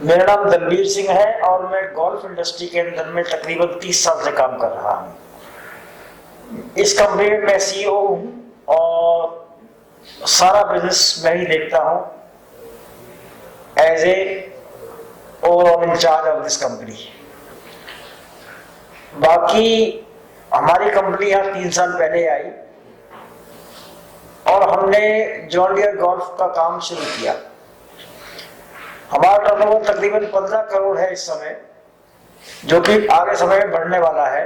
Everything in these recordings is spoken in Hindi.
मेरा नाम दलबीर सिंह है और मैं गोल्फ इंडस्ट्री के अंदर में तकरीबन 30 साल से काम कर रहा हूँ। इस कंपनी में मैं सीईओ हूँ और सारा बिजनेस मैं ही देखता हूँ as a overall incharge of this company. बाकी हमारी कंपनी यहाँ 3 साल पहले आई और हमने जॉन डियर गोल्फ का काम शुरू किया। हमारा टर्नओवर तकरीबन 15 करोड़ है इस समय, जो कि आगे समय में बढ़ने वाला है।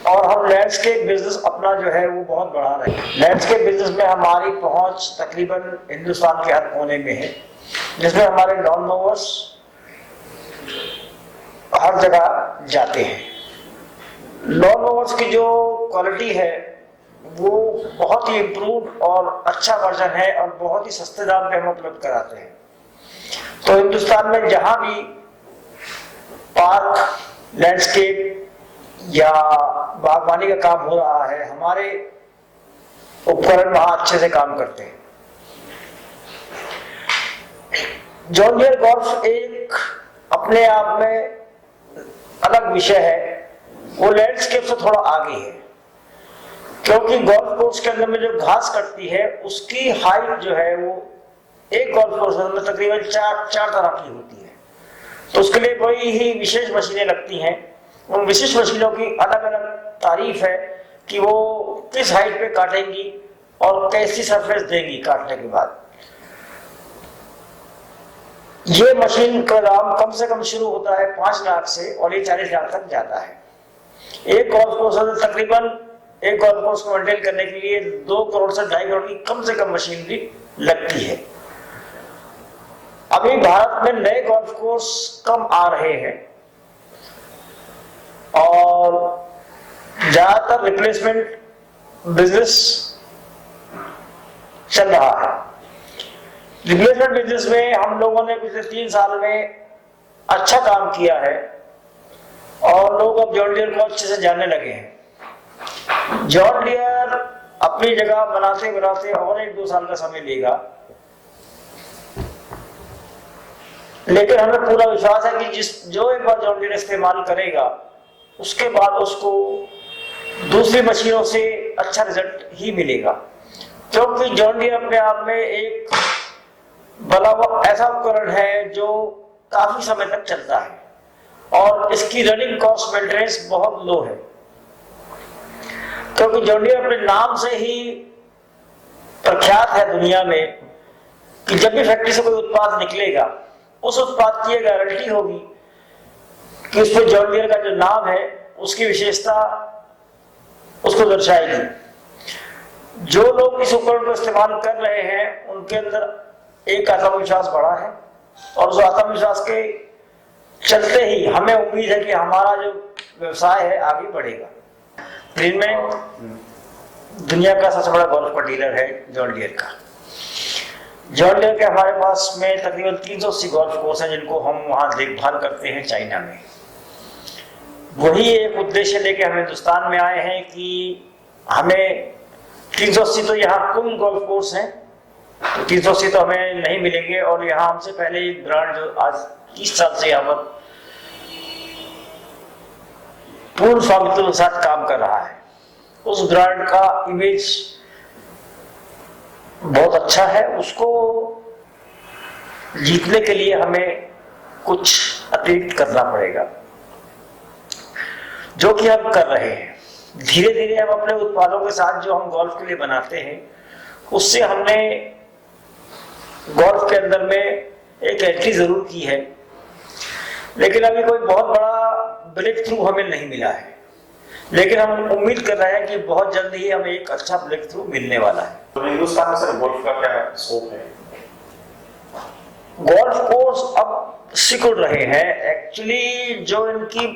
और हम लैंडस्केप बिजनेस अपना जो है वो बहुत बढ़ा रहे हैं। लैंडस्केप बिजनेस में हमारी पहुंच तकरीबन हिंदुस्तान के हर कोने में है, जिसमें हमारे लॉन मोवर्स हर जगह जाते हैं। लॉन मोवर्स की जो क्वालिटी है वो बहुत ही इम्प्रूव्ड और अच्छा वर्जन है और बहुत ही सस्ते दाम पे हम उपलब्ध कराते हैं। तो हिंदुस्तान में जहां भी पार्क, लैंडस्केप या बागवानी का काम हो रहा है, हमारे उपकरण वहां अच्छे से काम करते हैं। जॉन डियर गोल्फ एक अपने आप में अलग विषय है, वो लैंडस्केप से थोड़ा आगे है, क्योंकि गोल्फ कोर्स के अंदर में जो घास कटती है उसकी हाइट जो है वो एक गोल्फ कोर्स में तकरीबन 4 तरह की होती है। तो उसके लिए बड़ी ही विशेष मशीनें लगती हैं। उन विशेष मशीनों की अलग अलग तारीफ है कि वो किस हाइट पे काटेंगी और कैसी सरफेस देंगी काटने के बाद। ये मशीन का दाम कम से कम शुरू होता है 5 लाख से और ये 40 लाख तक जाता है। एक गोल्फ कोर्स में तकरीबन एक गोल्फ कोर्स को मेंटेन करने के लिए 2 करोड़ से 2.5 करोड़ की कम से कम मशीनरी लगती है। अभी भारत में नए गोल्फ कोर्स कम आ रहे हैं और ज्यादातर रिप्लेसमेंट बिजनेस चल रहा है। रिप्लेसमेंट बिजनेस में हम लोगों ने पिछले 3 साल में अच्छा काम किया है और लोग अब जॉन डियर को अच्छे से जानने लगे हैं। जॉन डियर अपनी जगह बनाते बनाते और 1-2 साल का समय लेगा, लेकिन हमें पूरा विश्वास है कि जो एक बार जॉन डियर इस्तेमाल करेगा उसके बाद उसको दूसरी मशीनों से अच्छा रिजल्ट ही मिलेगा, क्योंकि जॉन डियर अपने आप में एक भला वो ऐसा उपकरण है जो काफी समय तक चलता है और इसकी रनिंग कॉस्ट मेंटेनेंस बहुत लो है, क्योंकि जॉन डियर अपने नाम से ही प्रख्यात है दुनिया में कि जब भी फैक्ट्री से कोई उत्पाद निकलेगा उस उत्पाद की गारंटी होगी कि उस पर जॉन डियर का जो नाम है उसकी विशेषता उसको दर्शाएगी। जो लोग इस उपकरण को इस्तेमाल कर रहे हैं उनके अंदर एक आत्मविश्वास बढ़ा है और उस आत्मविश्वास के चलते ही हमें उम्मीद है कि हमारा जो व्यवसाय है आगे बढ़ेगा। ग्रीनमैन दुनिया का सबसे बड़ा गोल्फ का डीलर है जॉन डियर का। जॉन डियर के हमारे पास में तकरीबन 380 गोल्फ कोर्स हैं जिनको हम वहां देखभाल करते हैं चाइना में। वही एक उद्देश्य लेके हम हिंदुस्तान में आए हैं कि हमें 380 तो यहाँ कुल गोल्फ कोर्स हैं, तो 380 तो हमें नहीं मिलेंगे और यहाँ हमसे पहले एक ब्रांड जो आज 30 साल से यहाँ पर पूर्ण स्वामित्व के साथ काम कर रहा है, उस ब्रांड का इमेज बहुत अच्छा है। उसको जीतने के लिए हमें कुछ अतिरिक्त करना पड़ेगा, जो कि हम कर रहे हैं। धीरे धीरे हम अपने उत्पादों के साथ जो हम गोल्फ के लिए बनाते हैं उससे हमने गोल्फ के अंदर में एक एंट्री जरूर की है, लेकिन अभी कोई बहुत बड़ा ब्रेक थ्रू हमें नहीं मिला है। लेकिन हम उम्मीद कर रहे हैं कि बहुत जल्द ही हमें एक अच्छा ब्रेक थ्रू मिलने वाला है। तो हिंदुस्तान में सर गोल्फ का क्या स्कोप है? गोल्फ कोर्स अब सिकुड़ रहे हैं। एक्चुअली जो इनकी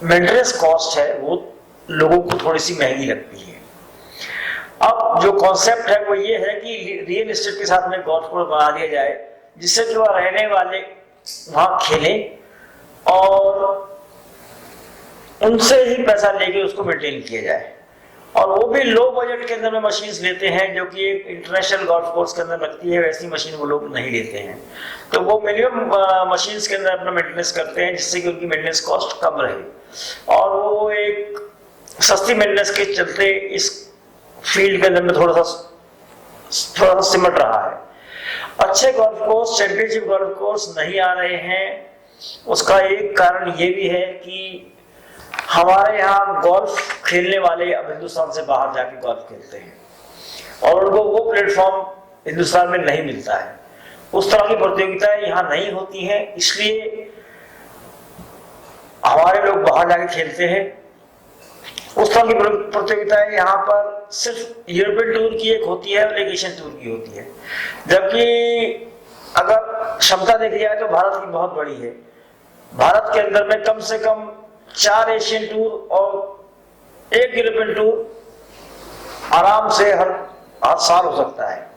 मेंटेनेंस कॉस्ट है वो लोगों को थोड़ी सी महंगी लगती है। अब जो कॉन्सेप्ट है वो ये है कि रियल एस्टेट के साथ में गोल्फ कोर्स बना दिया जाए, जिससे कि वह रहने वाले वहां खेलें और उनसे ही पैसा लेके उसको मेंटेन किया जाए और वो भी लो बजट के अंदर में मशीन्स लेते हैं, जो कि एक इंटरनेशनल गोल्फ कोर्स के अंदर लगती है, वैसी मशीन वो लोग नहीं लेते हैं। तो वो मिनिमम मशीन्स के अंदर अपना मेंटेनेंस करते हैं, जिससे कि उनकी मेंटेनेंस कॉस्ट कम रहे। और वो एक सस्ती मेंटेनेंस के चलते इस फील्ड के अंदर में थोड़ा सा सिमट रहा है। अच्छे golf course, championship golf course नहीं आ रहे हैं। उसका एक कारण ये भी है कि हमारे यहाँ गोल्फ खेलने वाले अब हिंदुस्तान से बाहर जाके गोल्फ खेलते हैं और उनको वो प्लेटफॉर्म हिंदुस्तान में नहीं मिलता है। उस तरह की प्रतियोगिताएं यहाँ नहीं होती हैं, इसलिए हमारे लोग बाहर जाके खेलते हैं। उस तरह की प्रतियोगिताएं यहाँ पर सिर्फ यूरोपियन टूर की एक होती है और एक एशियन टूर की होती है, जबकि अगर क्षमता देखी जाए तो भारत की बहुत बड़ी है। भारत के अंदर में कम से कम 4 एशियन टूर और 1 यूरोपियन टूर आराम से हर साल हो सकता है,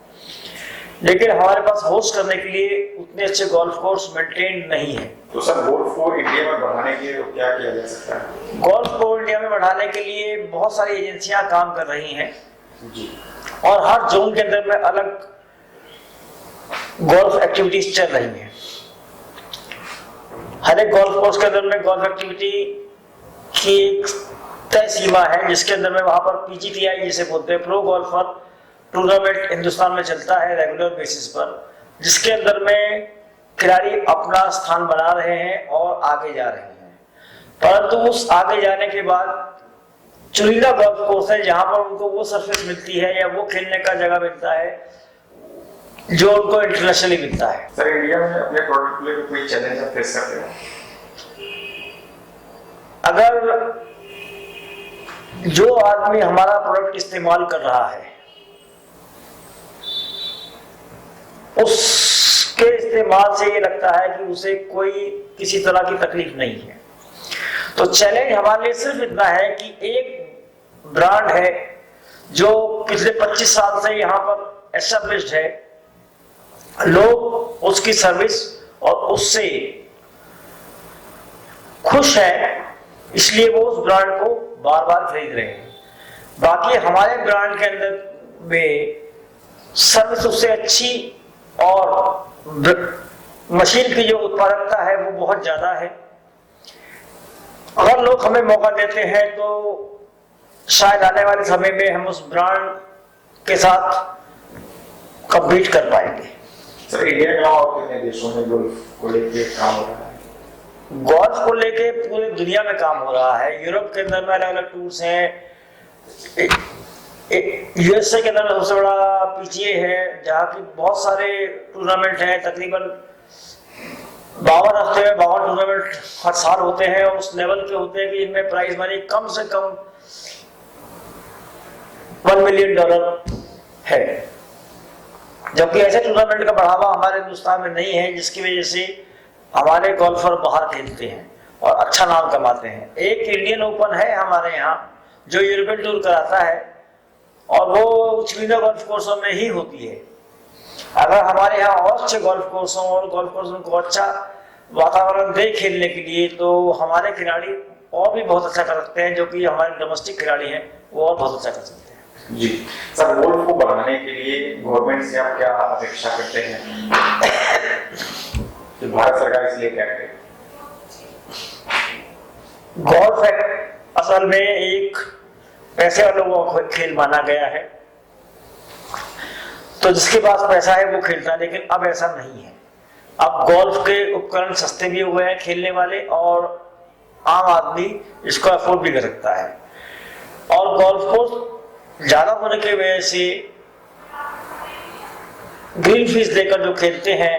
लेकिन हमारे पास होस्ट करने के लिए उतने अच्छे गोल्फ कोर्स मेंटेन नहीं है। तो सर गोल्फ को इंडिया में बढ़ाने के लिए क्या किया जा सकता है? गोल्फ को इंडिया में बढ़ाने के लिए बहुत सारी एजेंसियां काम कर रही हैं जी, और हर जोन के अंदर में अलग गोल्फ एक्टिविटीज चल रही हैं। हर एक गोल्फ कोर्स के अंदर में गोल्फ एक्टिविटी की एक तय सीमा है, जिसके अंदर में वहां पर PGTI जिसे बोलते हैं, प्रो गोल्फर टूर्नामेंट हिंदुस्तान में चलता है रेगुलर बेसिस पर, जिसके अंदर में खिलाड़ी अपना स्थान बना रहे हैं और आगे जा रहे हैं। परंतु उस आगे जाने के बाद चुनिंदा गोल्फ कोर्स है जहां पर उनको वो सरफेस मिलती है या वो खेलने का जगह मिलता है जो उनको इंटरनेशनली मिलता है। सर इंडिया में अपने प्रोडक्ट के लिए कोई चैलेंज फेस करते हैं? अगर जो आदमी हमारा प्रोडक्ट इस्तेमाल कर रहा है उसके इस्तेमाल से ये लगता है कि उसे कोई किसी तरह की तकलीफ नहीं है, तो चैलेंज हमारे लिए सिर्फ इतना है कि एक ब्रांड है जो पिछले 25 साल से यहाँ पर एस्टेब्लिश्ड है, लोग उसकी सर्विस और उससे खुश हैं, इसलिए वो उस ब्रांड को बार बार खरीद रहे हैं। बाकी हमारे ब्रांड के अंदर में सर्विस उससे अच्छी और मशीन की जो उत्पादकता है वो बहुत ज्यादा है। अगर लोग हमें मौका देते हैं तो शायद आने वाले समय में हम उस ब्रांड के साथ कम्पीट कर पाएंगे। सर इंडिया के अलावा और कितने देशों में गोल्फ को लेके काम हो रहा है? गोल्फ को लेके पूरी दुनिया में काम हो रहा है। यूरोप के अंदर में अलग अलग टूर्स हैं, USA के अंदर में सबसे बड़ा PGA है जहाँ की बहुत सारे टूर्नामेंट हैं। तकरीबन 52 हफ्ते में 52 टूर्नामेंट हर साल होते हैं और उस लेवल के होते हैं कि इनमें प्राइज मनी कम से कम $1 मिलियन है, जबकि ऐसे टूर्नामेंट का बढ़ावा हमारे हिंदुस्तान में नहीं है, जिसकी वजह से हमारे गोल्फर बाहर खेलते हैं और अच्छा नाम कमाते हैं। एक इंडियन ओपन है हमारे यहाँ जो यूरोपियन टूर कराता है और वो चुनिंदा गोल्फ कोर्सों में ही होती है। अगर हमारे यहाँ और अच्छे गोल्फ कोर्सों और गोल्फ कोर्सों को अच्छा वातावरण दे खेलने के लिए तो हमारे खिलाड़ी और भी बहुत अच्छा कर सकते हैं, जो कि हमारे डोमेस्टिक खिलाड़ी हैं वो और बहुत अच्छा कर सकते हैं। जी सर, गोल्फ को बढ़ाने के लिए गवर्नमेंट से आप क्या अपेक्षा करते हैं कि भारत सरकार इसलिए क्या करे? गोल्फ असल में एक पैसे वालों का खेल माना गया है, तो जिसके पास पैसा है वो खेलता है, लेकिन अब ऐसा नहीं है। अब गोल्फ के उपकरण सस्ते भी हुए हैं खेलने वाले और आम आदमी इसको अफोर्ड भी कर सकता है। और गोल्फ कोर्स ज्यादा होने की वजह से ग्रीन फीस देकर जो खेलते हैं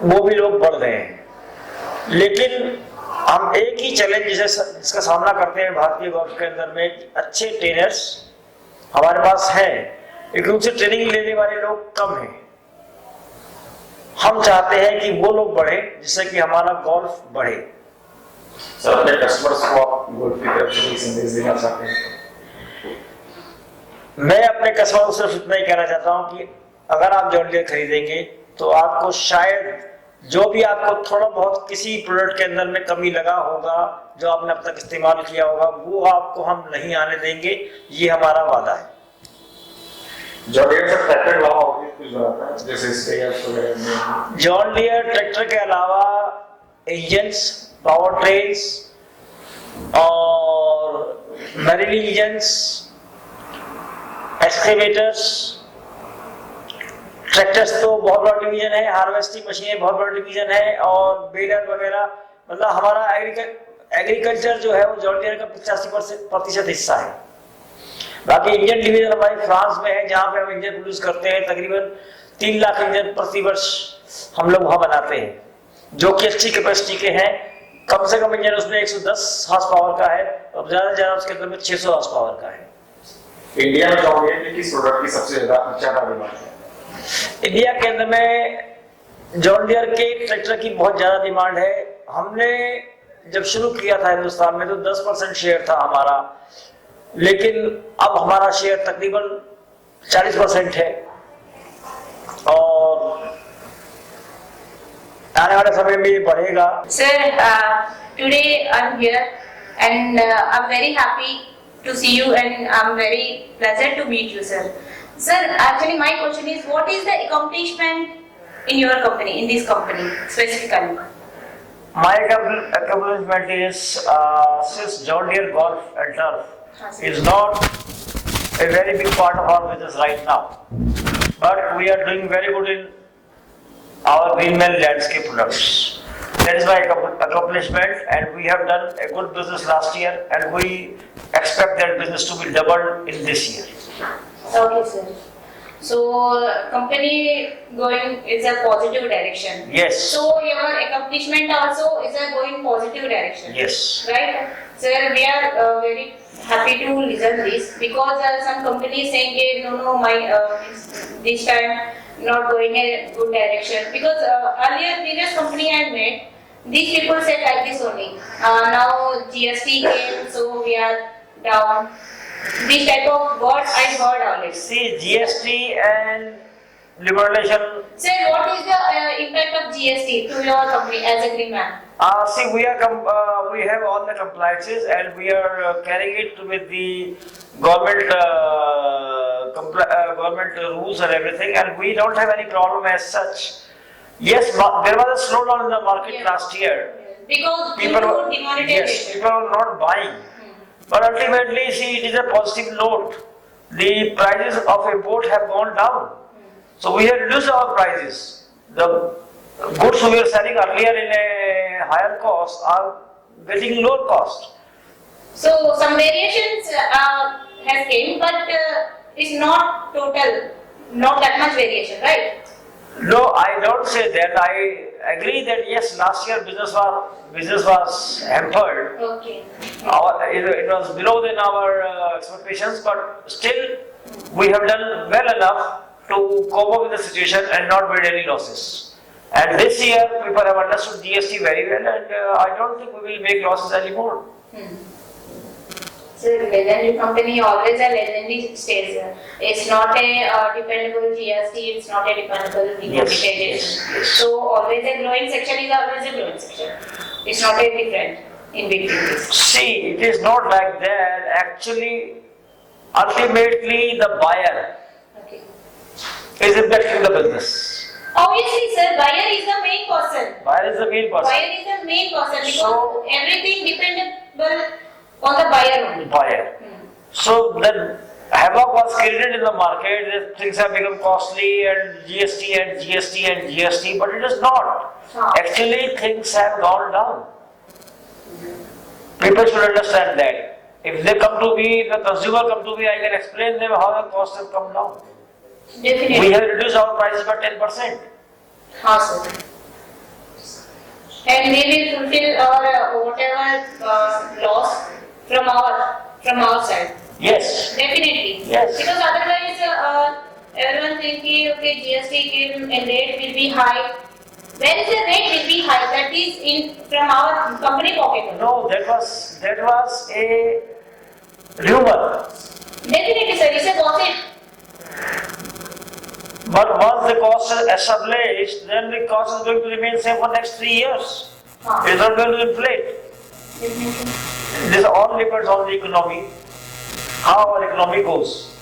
वो भी लोग बढ़ रहे हैं। लेकिन हम एक ही चैलेंज जिसका सामना करते हैं भारतीय गोल्फ के अंदर में, अच्छे ट्रेनर्स हमारे पास हैं लेकिन उनसे ट्रेनिंग लेने वाले लोग कम हैं। हम चाहते हैं कि वो लोग बढ़े जिससे कि हमारा गोल्फ बढ़े। सर अपने कस्टमर्स को आप गोल्फ की तरफ से संदेश देना चाहते हैं? मैं अपने कस्टमर को सिर्फ इतना ही कहना चाहता हूं कि अगर आप जॉन डीयर खरीदेंगे तो आपको शायद जो भी आपको थोड़ा बहुत किसी प्रोडक्ट के अंदर में कमी लगा होगा जो आपने अब तक इस्तेमाल किया होगा वो आपको हम नहीं आने देंगे, ये हमारा वादा है। जॉन डियर से ट्रैक्टर के अलावा और भी कुछ बनाता है जैसे स्प्रेयर्स वगैरह में? जॉन डियर ट्रैक्टर के अलावा इंजन्स, पावर ट्रेन्स और मैरिन इंजन्स, एक्सकेवेटर्स, ट्रैक्टर्स तो बहुत बड़ा डिवीजन है, हार्वेस्टिंग मशीनें बहुत बड़ा डिवीजन है, और बेलर वगैरह, मतलब हमारा एग्रीकल्चर जो है वो जॉन डियर का 85% हिस्सा है। बाकी इंजन डिवीजन हमारे फ्रांस में है, जहाँ पे हम इंजन प्रोड्यूस करते हैं। तकरीबन 3 लाख इंजन प्रति वर्ष हम लोग वहाँ बनाते हैं, जो कि अच्छी कैपेसिटी के हैं। कम से कम इंजन उसमें 110 हॉर्स पावर का है, और ज्यादा से ज्यादा उसके अंदर में 600 हॉर्स पावर का है। इंडिया में जॉन डियर की किस प्रोडक्ट की सबसे ज्यादा डिमांड है? इंडिया के अंदर में जॉन डियर के ट्रैक्टर की बहुत ज्यादा डिमांड है। हमने जब शुरू किया था हिंदुस्तान में तो 10% शेयर था हमारा, लेकिन अब हमारा शेयर तकरीबन 40% है, और आने वाले समय में ये बढ़ेगा। Sir, today I'm here and I'm very happy to see you and I'm very pleasant to meet you, sir. Sir, actually my question is, what is the accomplishment in your company, in this company specifically? My accomplishment is since John Deere Golf and Turf is not a very big part of our business right now, but we are doing very good in our Greenman landscape products. That is my accomplishment, and we have done a good business last year, and we expect that business to be doubled in this year. Okay, sir. So company going is a positive direction. Yes. So your accomplishment also is a going positive direction. Yes. Right? Sir, we are very happy to listen this, because some companies saying no, my this time not going a good direction, because earlier previous company I met, these people said like this only. Now GST came, so we are down. This type of words I heard already. See, GST and liberalization. Sir, what is the impact of GST to your company as a Greenman? See, we have all the compliances, and we are carrying it with the government government rules and everything, and we don't have any problem as such. Yes, there was a slowdown in the market last year. Because due to demonetization. Yes, people are not buying. But ultimately, see, it is a positive note. The prices of import have gone down. So we have reduced our prices. The goods we were selling earlier in a higher cost are getting lower cost. So some variations has came, but it's not total, not that much variation, right? No, I don't say that. I agree that yes, last year business was hampered. Okay. It was below than our expectations, but still we have done well enough to cope up with the situation and not made any losses. And this year people have understood GST very well, and I don't think we will make losses anymore. So legendary company always a legendary stays. It's not a dependable GST. It's not a dependable demonetization. Yes. So always a growing section is always a growing section. It's not a different in between this. See, it is not like that. Actually, ultimately the buyer Okay. is impacting the business. Obviously, sir, buyer is the main person. Buyer is the main person. Buyer is the main person, because So- everything dependable on the buyer only. Buyer. So the havoc was created in the market, that things have become costly, and GST, but it is not. Actually, things have gone down. People should understand that. If they come to me, the consumer come to me, I can explain them how the costs have come down. Definitely. We have reduced our prices by 10%. Sir. And we will fulfill our whatever loss from our side. Yes. Definitely. Yes. Because otherwise, everyone thinking, okay, GST came and rate will be high. Where is the rate will be high? That is in from our company pocket. No, that was a rumor. Definitely, sir. It's a gossip. But once the cost is established, then the cost is going to remain same for next 3 years. It's not going to inflate. definitely. This all depends on the economy, how our economy goes.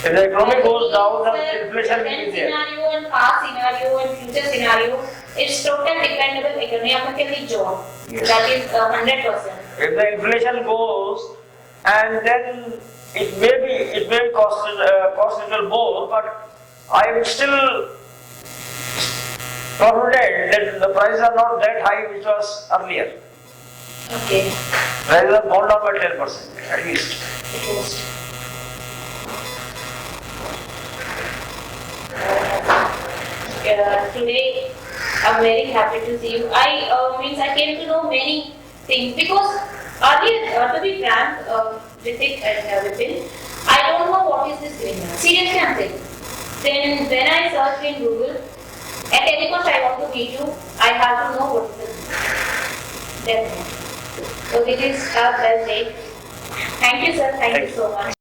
If the economy goes down, then inflation will be there. Scenario and past scenario and future scenario, it's total dependable economically job. Yes. That is 100%. If the inflation goes, and then it may cost little more, but I am still confident that the prices are not that high which was earlier. Okay. Prices have gone down by 10% at least. It was. Today, I'm very happy to see you. I came to know many things because earlier, to be frank, Ritik and Vipin, I don't know what is this green. Seriously, I'm saying. Then when I searched in Google, at any cost I want to meet you, I have to know what is this. Definitely. So it is our best day. Thank you, sir. Thank you so much.